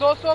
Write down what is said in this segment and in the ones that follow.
200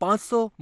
500,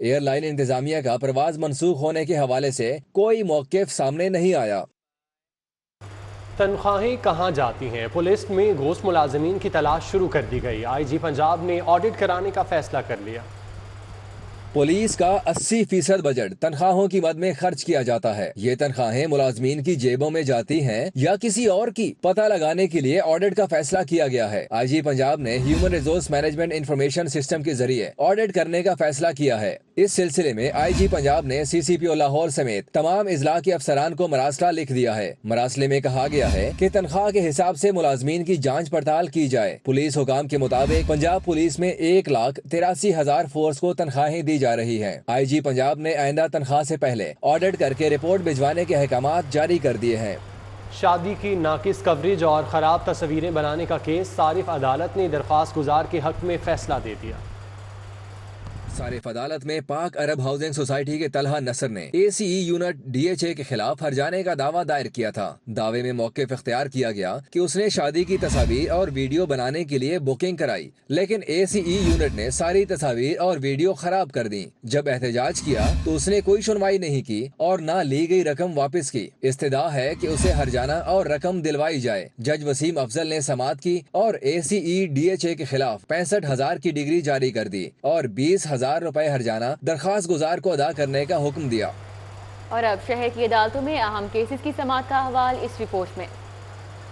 air line انتظامیہ کا پرواز منسوخ ہونے کے حوالے سے کوئی موقف سامنے نہیں آیا۔ تنخواہیں کہاں جاتی ہیں؟ پولیس میں گھوست ملازمین کی تلاش شروع کر دی گئی۔ آئی جی پنجاب نے آڈٹ کرانے کا فیصلہ کر لیا۔ پولیس کا 80% بجٹ تنخواہوں کی مد میں خرچ کیا جاتا ہے۔ یہ تنخواہیں ملازمین کی جیبوں میں جاتی ہیں یا کسی اور کی، پتہ لگانے کے لیے آڈٹ کا فیصلہ کیا گیا ہے۔ آئی جی پنجاب نے human resource management information system کے ذریعے آڈٹ کرنے کا فیصلہ کیا ہے۔ اس سلسلے میں آئی جی پنجاب نے سی سی پی او لاہور سمیت تمام اضلاع کے افسران کو مراسلہ لکھ دیا ہے۔ مراسلے میں کہا گیا ہے کہ تنخواہ کے حساب سے ملازمین کی جانچ پڑتال کی جائے۔ پولیس حکام کے مطابق پنجاب پولیس میں 1,83,000 فورس کو تنخواہیں دی جا رہی ہیں۔ آئی جی پنجاب نے آئندہ تنخواہ سے پہلے آڈٹ کر کے رپورٹ بھجوانے کے احکامات جاری کر دیے ہیں۔ شادی کی ناقص کوریج اور خراب تصویریں بنانے کا کیس صارف عدالت نے درخواست گزار کے حق میں فیصلہ دے دیا۔ صارف عدالت میں پاک عرب ہاؤسنگ سوسائٹی کے طلحہ نصر نے اے سی ای یونٹ ڈی ایچ اے کے خلاف ہرجانے کا دعویٰ دائر کیا تھا۔ دعوے میں موقف اختیار کیا گیا کہ اس نے شادی کی تصاویر اور ویڈیو بنانے کے لیے بکنگ کرائی، لیکن اے سی ای یونٹ نے ساری تصاویر اور ویڈیو خراب کر دیں۔ جب احتجاج کیا تو اس نے کوئی سنوائی نہیں کی اور نہ لی گئی رقم واپس کی۔ استدعا ہے کہ اسے ہرجانہ اور رقم دلوائی جائے۔ جج وسیم افضل نے سماعت کی اور اے سی ای ڈی ایچ اے کے خلاف 65,000 کی ڈگری جاری کر دی اور 20,000 روپے ہرجانہ درخواست گزار کو ادا کرنے کا حکم دیا۔ اور اب شہر کی عدالتوں میں اہم کیسز کی سماعت کا حوال اس رپورٹ میں۔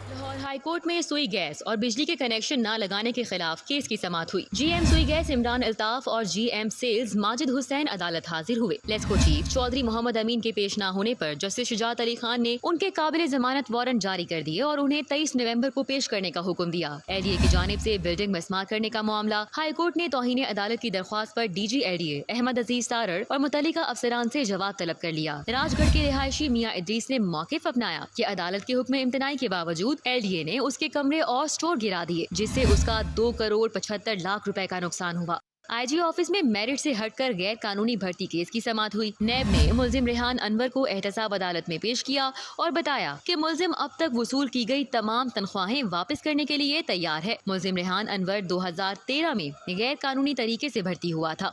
لاہور ہائی کورٹ میں سوئی گیس اور بجلی کے کنیکشن نہ لگانے کے خلاف کیس کی سماعت ہوئی۔ جی ایم سوئی گیس عمران الطاف اور جی ایم سیلز ماجد حسین عدالت حاضر ہوئے۔ لیسکو چیف چودھری محمد امین کے پیش نہ ہونے پر جسٹس شجاعت علی خان نے ان کے قابل ضمانت وارنٹ جاری کر دیے اور انہیں 23 نومبر کو پیش کرنے کا حکم دیا۔ ایل ڈی اے کی جانب سے بلڈنگ مسمار کرنے کا معاملہ، ہائی کورٹ نے توہین عدالت کی درخواست پر D G L D A Ahmad Aziz Tarar اور متعلقہ افسران سے جواب طلب کر لیا۔ راج گڑھ کے رہائشی میاں ادریس نے موقف اپنایا کہ عدالت کے حکم امتناعی کے باوجود ایل ڈی اے نے اس کے کمرے اور سٹور گرا دیے، جس سے اس کا 2,75,00,000 روپے کا نقصان ہوا۔ آئی جی آفس میں میرٹ سے ہٹ کر غیر قانونی بھرتی کیس کی سماعت ہوئی۔ نیب نے ملزم ریحان انور کو احتساب عدالت میں پیش کیا اور بتایا کہ ملزم اب تک وصول کی گئی تمام تنخواہیں واپس کرنے کے لیے تیار ہے۔ ملزم ریحان انور 2013 میں غیر قانونی طریقے سے بھرتی ہوا تھا۔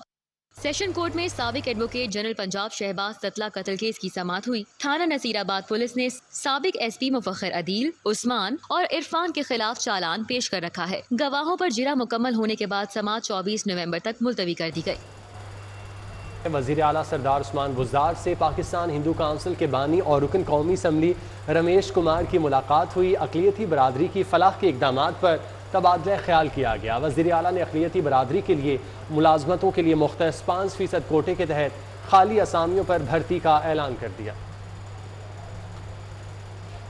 سیشن کورٹ میں سابق ایڈوکیٹ جنرل پنجاب شہباز تتلہ قتل کیس کی سماعت ہوئی۔ تھانہ نصیر آباد پولیس نے سابق ایس پی مفخر عدیل، عثمان اور عرفان کے خلاف چالان پیش کر رکھا ہے۔ گواہوں پر جرا مکمل ہونے کے بعد سماعت 24 نومبر تک ملتوی کر دی گئی۔ وزیر اعلیٰ سردار عثمان بزدار سے پاکستان ہندو کونسل کے بانی اور رکن قومی اسمبلی رمیش کمار کی ملاقات ہوئی۔ اقلیتی برادری کی فلاح کے اقدامات پر تبادلہ خیال کیا گیا۔ وزیر اعلیٰ نے اقلیتی برادری کے لیے ملازمتوں کے لیے مختص 5% کوٹے کے تحت خالی اسامیوں پر بھرتی کا اعلان کر دیا۔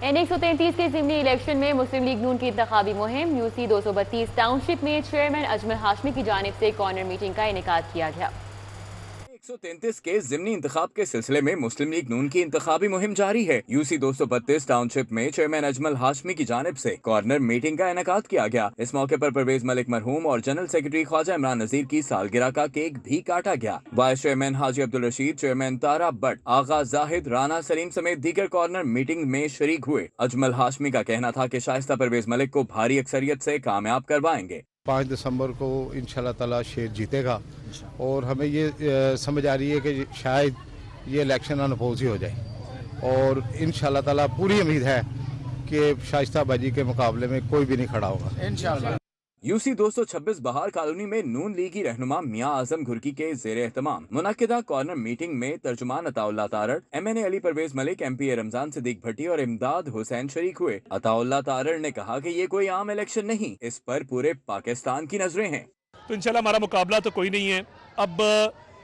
این 133 کے ضمنی الیکشن میں مسلم لیگ نون کی انتخابی مہم، یو سی 232 ٹاؤن شپ میں چیئرمین اجمل ہاشمی کی جانب سے کارنر میٹنگ کا انعقاد کیا گیا۔ 133 کے ضمنی انتخاب کے سلسلے میں مسلم لیگ نون کی انتخابی مہم جاری ہے۔ یو سی 232 ٹاؤن شپ میں چیئرمین اجمل ہاشمی کی جانب سے کارنر میٹنگ کا انعقاد کیا گیا۔ اس موقع پر پرویز ملک مرحوم اور جنرل سیکرٹری خواجہ عمران نذیر کی سالگرہ کا کیک بھی کاٹا گیا۔ Vice chairman Haji Abdul Rashid, chairman Tara but, آغا زاہد، رانا سلیم سمیت دیگر کارنر میٹنگ میں شریک ہوئے۔ اجمل ہاشمی کا کہنا تھا کہ شائستہ پرویز ملک کو بھاری اکثریت سے کامیاب کروائیں گے۔ 5 دسمبر کو انشاءاللہ تعالی شیر جیتے گا اور ہمیں یہ سمجھ آ رہی ہے کہ شاید یہ الیکشن انپوز ہی ہو جائے اور انشاءاللہ تعالی پوری امید ہے کہ شائستہ باجی کے مقابلے میں کوئی بھی نہیں کھڑا ہوگا انشاءاللہ۔ یو سی 226 بہار کالونی میں نون لیگی رہنما میاں اعظم گھرکی کے زیر اہتمام منعقدہ کارنر میٹنگ میں ترجمان عطا اللہ تارڑ، ایم این اے علی پرویز ملک، ایم پی اے رمضان صدیق بھٹی اور امداد حسین شریک ہوئے۔ عطا اللہ تارڑ نے کہا کہ یہ کوئی عام الیکشن نہیں، اس پر پورے پاکستان کی نظریں ہیں۔ تو انشاءاللہ ہمارا مقابلہ تو کوئی نہیں ہے، اب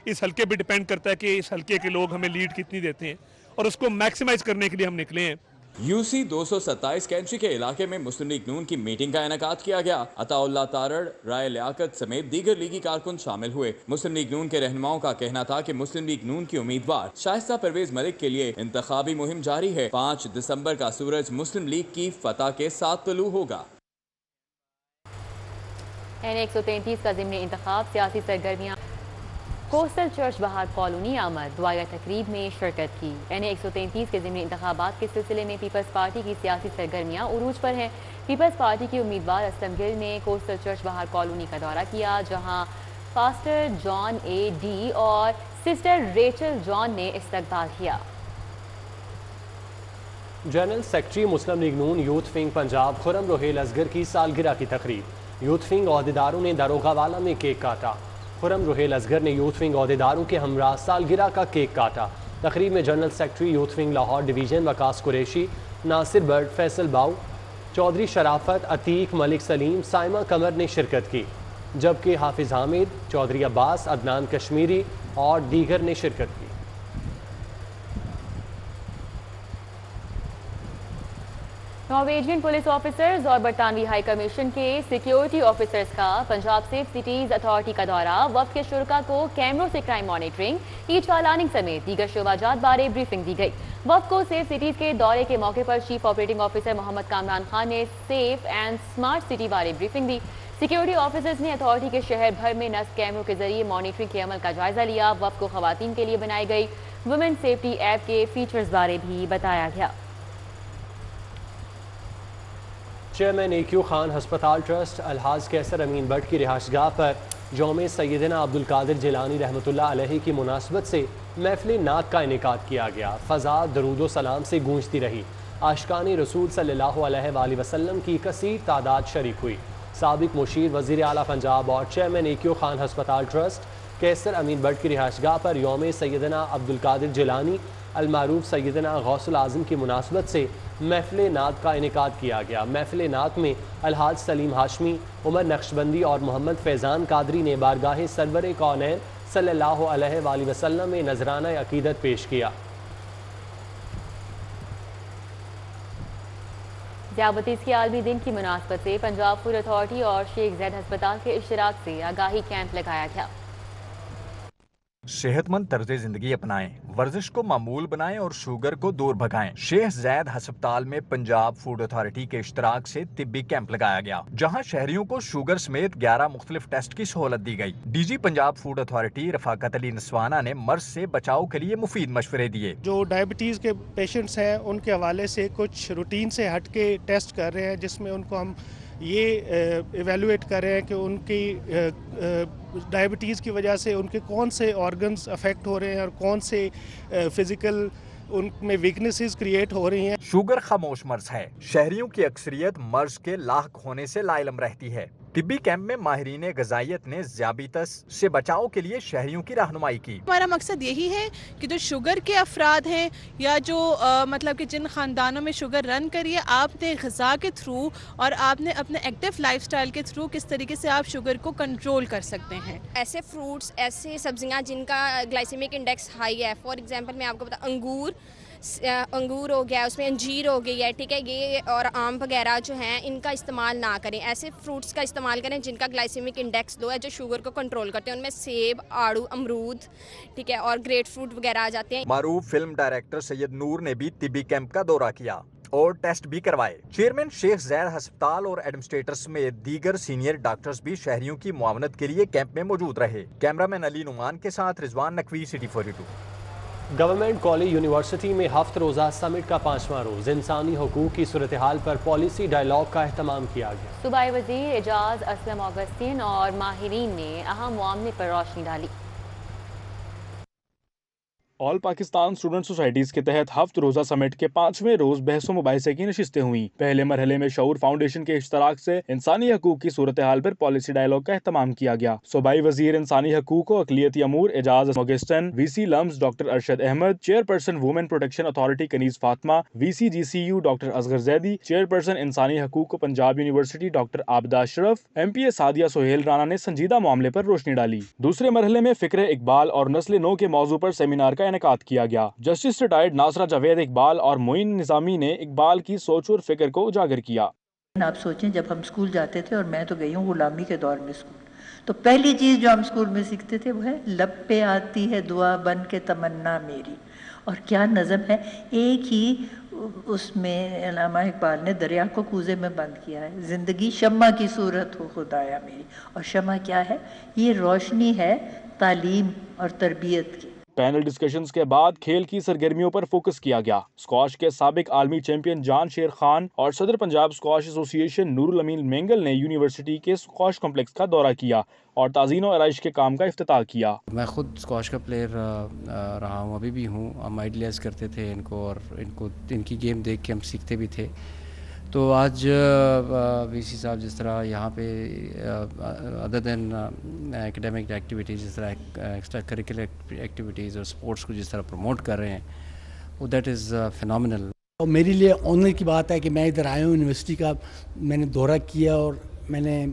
اس حلقے پہ ڈیپینڈ کرتا ہے کہ اس حلقے کے لوگ ہمیں لیڈ کتنی دیتے ہیں اور اس کو میکسیمائز کرنے کے لیے ہم نکلے ہیں۔ یو سی 227 کینٹری کے علاقے میں مسلم لیگ نون کی میٹنگ کا انعقاد کیا گیا۔ عطا اللہ تارڑ، رائے لیاقت سمیت دیگر لیگی کارکن شامل ہوئے۔ مسلم لیگ نون کے رہنماؤں کا کہنا تھا کہ مسلم لیگ نون کی امیدوار شائستہ پرویز ملک کے لیے انتخابی مہم جاری ہے۔ 5 دسمبر کا سورج مسلم لیگ کی فتح کے ساتھ طلوع ہوگا۔ این 133 کا ضمنی انتخاب سیاسی سرگرمیاں، کوسٹل چرچ بہار کالونی آمد دعائیہ تقریب میں شرکت کی۔ این 133 کے ضمنی انتخابات کے سلسلے میں پیپلز پارٹی کی سیاسی سرگرمیاں عروج پر ہیں۔ پیپلز پارٹی کے امیدوار اسلم گل نے کوسٹل چرچ بہار کالونی کا دورہ کیا، جہاں فاسٹر جان اے ڈی اور سسٹر ریچل جان نے استقبال کیا۔ جنرل سیکرٹری مسلم لیگ نون یوتھ ونگ پنجاب خرم روہیل اصغر کی سالگرہ کی تقریب، یوتھ ونگ عہدیداروں نے داروغہ والا میں کیک کاٹا۔ خرم روہیل اصغر نے یوتھ ونگ عہدیداروں کے ہمراہ سالگرہ کا کیک کاٹا۔ تقریب میں general secretary youth wing Lahore division Waqas Qureshi, Nasir Bird, Faisal Bao, Chaudhry شرافت، عتیق، ملک سلیم، سائمہ قمر نے شرکت کی، جبکہ حافظ حامد، چودھری عباس، عدنان کشمیری اور دیگر نے شرکت کی۔ نارویجین پولیس آفیسرز اور برطانوی ہائی کمیشن کے سیکیورٹی آفیسرز کا پنجاب سیف سٹیز اتھارٹی کا دورہ، وفد کے شرکاء کو کیمروں سے کرائم مانیٹرنگ، ای چالاننگ سمیت دیگر شعبات بارے بریفنگ دی گئی۔ وفد کو سیف سٹیز کے دورے کے موقع پر چیف آپریٹنگ آفیسر محمد کامران خان نے سیف اینڈ سمارٹ سٹی بارے بریفنگ دی۔ سیکیورٹی آفیسرز نے اتھارٹی کے شہر بھر میں نصب کیمروں کے ذریعے مانیٹرنگ کے عمل کا جائزہ لیا۔ وفد کو خواتین کے لیے بنائی گئی ویمن سیفٹی ایپ کے فیچرز بارے بھی بتایا گیا۔ چیئرمین اے کیو خان ہسپتال ٹرسٹ الحاج کیسر امین بٹ کی رہائش گاہ پر یوم سیدنا عبدالقادر جیلانی رحمۃ اللہ علیہ کی مناسبت سے محفل نعت کا انعقاد کیا گیا۔ فضا درود و سلام سے گونجتی رہی۔ عاشقان رسول صلی اللہ علیہ وآلہ وسلم کی کثیر تعداد شریک ہوئی۔ سابق مشیر وزیر اعلیٰ پنجاب اور چیئرمین اے کیو خان ہسپتال ٹرسٹ کیسر امین بٹ کی رہائش گاہ پر یوم سیدنا عبدالقادر جیلانی المعروف سیدنا غوث العظم کی مناسبت سے محفل نعت کا انعقاد کیا گیا۔ محفل نعت میں الحاج سلیم ہاشمی، عمر نقشبندی اور محمد فیضان قادری نے بارگاہ سرور کونین صلی اللہ علیہ وآلہ وسلم میں نذرانہ عقیدت پیش کیا۔ ذیابطیس کے عالمی دن کی مناسبت سے پنجاب فوڈ اتھارٹی اور شیخ زید ہسپتال کے اشتراک سے آگاہی کیمپ لگایا گیا۔ صحت مند طرز زندگی اپنائیں، ورزش کو معمول بنائیں اور شوگر کو دور بھگائیں۔ شیخ زید ہسپتال میں پنجاب فوڈ اتھارٹی کے اشتراک سے طبی کیمپ لگایا گیا، جہاں شہریوں کو شوگر سمیت 11 مختلف ٹیسٹ کی سہولت دی گئی۔ D G Punjab food authority Rafaqat Ali Naswana نے مرض سے بچاؤ کے لیے مفید مشورے دیے۔ جو ڈائبٹیز کے پیشنٹس ہیں ان کے حوالے سے کچھ روٹین سے ہٹ کے ٹیسٹ کر رہے ہیں، جس میں ان کو ہم یہ ایویلویٹ کر رہے ہیں کہ ان کی ڈائبٹیز کی وجہ سے ان کے کون سے آرگنز افیکٹ ہو رہے ہیں اور کون سے فزیکل ان میں ویکنیسز کریٹ ہو رہی ہیں۔ شوگر خاموش مرض ہے، شہریوں کی اکثریت مرض کے لاحق ہونے سے لا علم رہتی ہے۔ طبی کیمپ میں ماہرین غذائیت نے ذیابیطس سے بچاؤ کے لیے شہریوں کی رہنمائی کی۔ ہمارا مقصد یہی ہے کہ جو شوگر کے افراد ہیں یا جو مطلب کہ جن خاندانوں میں شوگر رن کری ہے، آپ نے غذا کے تھرو اور آپ نے اپنے ایکٹیو لائف سٹائل کے تھرو کس طریقے سے آپ شوگر کو کنٹرول کر سکتے ہیں۔ ایسے فروٹس، ایسے سبزیاں جن کا گلائسیمک انڈیکس ہائی ہے، فار ایگزامپل میں آپ کو بتا انگور ہو گیا، اس میں انجیر ہو گئی ہے، ٹھیک ہے، یہ اور آم وغیرہ جو ہیں ان کا استعمال نہ کریں۔ ایسے فروٹس کا استعمال کریں جن کا گلائسیمک انڈیکس لو ہے، جو شوگر کو کنٹرول کرتے ہیں۔ ان میں سیب، آڑو، امرود، ٹھیک ہے، اور گریٹ فروٹ وغیرہ آ جاتے ہیں۔ معروف فلم ڈائریکٹر سید نور نے بھی طبی کیمپ کا دورہ کیا اور ٹیسٹ بھی کروائے۔ چیئرمین شیخ زید ہسپتال اور ایڈمنسٹریٹر سمیت دیگر سینئر ڈاکٹرز بھی شہریوں کی معاونت کے لیے کیمپ میں موجود رہے۔ کیمرامین علی نعمان کے ساتھ Rizwan Naqvi, city 42۔ Government college university میں ہفت روزہ سمٹ کا 5واں روز انسانی حقوق کی صورتحال پر پالیسی ڈائیلاگ کا اہتمام کیا گیا۔ صوبائی وزیر اعجاز اسلم آگسٹین اور ماہرین نے اہم معاملے پر روشنی ڈالی۔ آل پاکستان اسٹوڈنٹ سوسائٹیز کے تحت ہفت روزہ سمٹ کے 5ویں روز بحث و مباحثے کی نشستیں ہوئیں۔ پہلے مرحلے میں شعور فاؤنڈیشن کے اشتراک سے انسانی حقوق کی صورتحال پر پالیسی ڈائیلاگ کا اہتمام کیا گیا۔ صوبائی وزیر انسانی حقوق و اقلیتی امور Ijaz Augustine, V C LUMS doctor Arshad Ahmad, chairperson women protection authority Kaneez Fatima, V C G C U doctor Asghar Zaidi, chairperson انسانی حقوق Punjab university doctor Abida Ashraf, M P A Sadia Sohail Rana نے سنجیدہ معاملے پر روشنی ڈالی۔ دوسرے مرحلے میں فکر اقبال اور نسل نو کے موضوع پر سیمینار کا انعقاد کیا گیا۔ جسٹس ریٹائرڈ ناصرہ جاوید اقبال اور معین نظامی نے اقبال کی سوچ اور فکر کو اجاگر کیا۔ آپ سوچیں جب ہم اسکول جاتے تھے، اور میں تو گئی ہوں غلامی کے دور میں اسکول، تو پہلی چیز جو ہم اسکول میں سیکھتے تھے وہ ہے لب پہ آتی ہے دعا بن کے تمنا میری، اور کیا نظم ہے، ایک ہی اس میں علامہ اقبال نے دریا کو کوزے میں بند کیا ہے، زندگی شمع کی صورت ہو خدایا میری، اور شمع کیا ہے، یہ روشنی ہے تعلیم اور تربیت کی۔ پینل ڈسکشنز کے بعد کھیل کی سرگرمیوں پر فوکس کیا گیا۔ اسکواش کے سابق عالمی چیمپئن جان شیر خان اور صدر پنجاب اسکواش ایسوسی ایشن نور الامین مینگل نے یونیورسٹی کے اسکواش کمپلیکس کا دورہ کیا اور تعزین و آرائش کے کام کا افتتاح کیا۔ میں خود اسکواش کا پلیئر رہا ہوں، ابھی بھی ہوں۔ ہم آئیڈیلائز کرتے تھے ان کو، اور ان کی گیم دیکھ کے ہم سیکھتے بھی تھے۔ تو آج وی سی صاحب جس طرح یہاں پہ ادر دین ایکڈیمک ایکٹیویٹیز، جس طرح ایکسٹرا کریکولر ایکٹیویٹیز اور اسپورٹس کو جس طرح پروموٹ کر رہے ہیں، وہ دیٹ از فینومینل۔ اور میرے لیے آنر کی بات ہے کہ میں ادھر آیا ہوں، یونیورسٹی کا میں نے دورہ کیا اور میں نے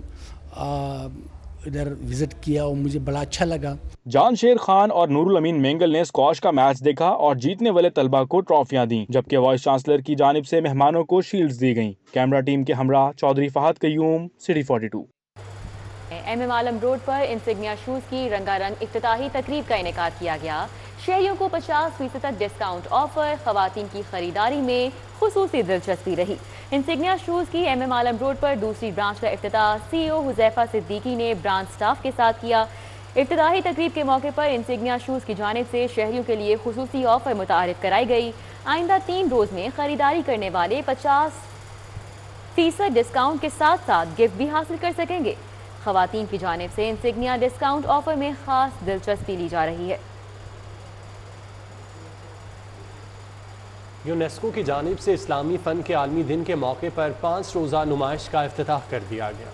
ادھر وزٹ کیا اور مجھے بڑا اچھا لگا۔ جان شیر خان اور نور الامین مینگل نے اسکواش کا میچ دیکھا اور جیتنے والے طلبہ کو ٹرافیاں دیں، جبکہ وائس چانسلر کی جانب سے مہمانوں کو شیلڈز دی گئیں۔ کیمرہ ٹیم کے ہمراہ چودھری فہد قیوم، سٹی 42۔ ایم ایم عالم روڈ پر انسگنیا شوز کی رنگا رنگ افتتاحی تقریب کا انعقاد کیا گیا۔ شہریوں کو 50% تک ڈسکاؤنٹ آفر، خواتین کی خریداری میں خصوصی دلچسپی رہی۔ انسگنیا شوز کی ایم ایم عالم روڈ پر دوسری برانچ کا افتتاح سی او حذیفہ صدیقی نے برانچ سٹاف کے ساتھ کیا۔ افتتاحی تقریب کے موقع پر انسگنیا شوز کی جانب سے شہریوں کے لیے خصوصی آفر متعارف کرائی گئی۔ آئندہ 3 روز میں خریداری کرنے والے 50% ڈسکاؤنٹ کے ساتھ ساتھ گفٹ بھی حاصل کر سکیں گے۔ خواتین کی جانب سے انسگنیا ڈسکاؤنٹ آفر میں خاص دلچسپی لی جا رہی ہے۔ یونیسکو کی جانب سے اسلامی فن کے عالمی دن کے موقع پر 5 روزہ نمائش کا افتتاح کر دیا گیا۔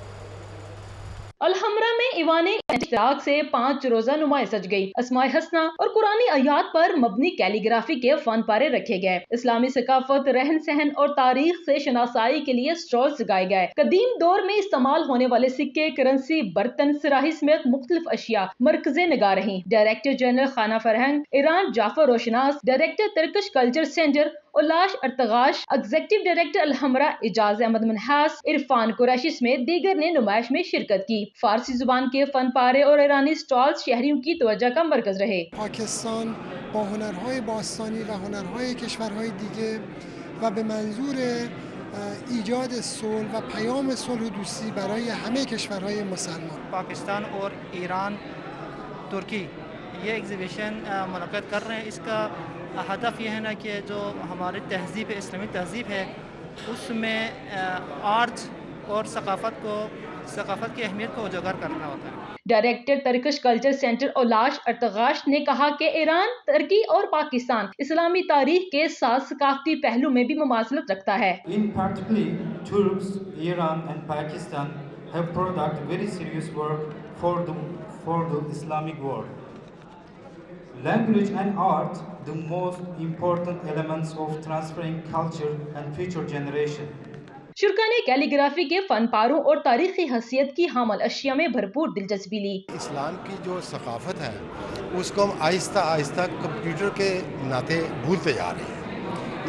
الحمرہ میں ایوان اشتراک سے 5 روزہ نمائش سج گئی۔ اسماء حسنہ اور قرآنی آیات پر مبنی کیلی گرافی کے فن پارے رکھے گئے۔ اسلامی ثقافت، رہن سہن اور تاریخ سے شناسائی کے لیے اسٹالز لگائے گئے۔ قدیم دور میں استعمال ہونے والے سکے، کرنسی، برتن، صراحی سمیت مختلف اشیاء مرکز نگار رہیں۔ ڈائریکٹر جنرل خانہ فرہنگ Iran Jafar Roshanas, director Turkish culture centre Ulash Artash, executive director Alhamra Ijaz Ahmad Minhas, Irfan Qureshi سمیت دیگر نے نمائش میں شرکت کی۔ فارسی زبان کے فن پارے اور ایرانی سٹالز شہریوں کی توجہ کا مرکز رہے۔ پاکستان با هنرهای باستانی و هنرهای کشورهای دیگه و به منظور ایجاد صلح و پیام صلح و دوستی برای همه کشورهای مسلمان، پاکستان اور ایران ترکی یہ ایگزیبیشن منعقد کر رہے ہیں۔ اس کا ہدف یہ ہے نا کہ جو ہماری تہذیب ہے، اسلامی تہذیب ہے، اس میں آرٹ اور ثقافت کی اہمیت کو اجاگر کرنا ہوتا ہے۔ Director Turkish culture centre Ulash ارتغاش نے کہا کہ ایران، ترکی اور پاکستان اسلامی تاریخ کے ساتھ ثقافتی پہلو میں بھی مماثلت رکھتا ہے۔ In particular, Turks, Iran and Pakistan have conducted very serious work for the Islamic world. Language and art, the most important elements of transferring culture and future generation. شرکا نے کیلی گرافی کے فن پاروں اور تاریخی حیثیت کی حامل اشیاء میں بھرپور دلچسپی لی۔ اسلام کی جو ثقافت ہے اس کو ہم آہستہ آہستہ کمپیوٹر کے ناطے بھولتے جا رہے ہیں۔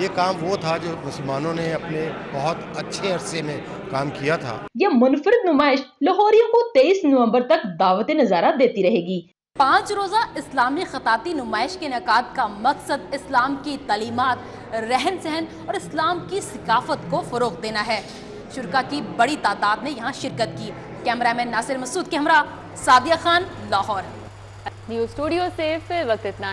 یہ کام وہ تھا جو مسلمانوں نے اپنے بہت اچھے عرصے میں کام کیا تھا۔ یہ منفرد نمائش لاہوریوں کو 23 نومبر تک دعوت نظارہ دیتی رہے گی۔ 5 روزہ اسلامی خطاطی نمائش کے انعقاد کا مقصد اسلام کی تعلیمات، رہن سہن اور اسلام کی ثقافت کو فروغ دینا ہے۔ شرکا کی بڑی تعداد نے یہاں شرکت کی۔ کیمرہ مین ناصر مسعود کے ہمراہ سعدیہ خان، لاہور۔ نیوز اسٹوڈیو سے فی وقت اتنا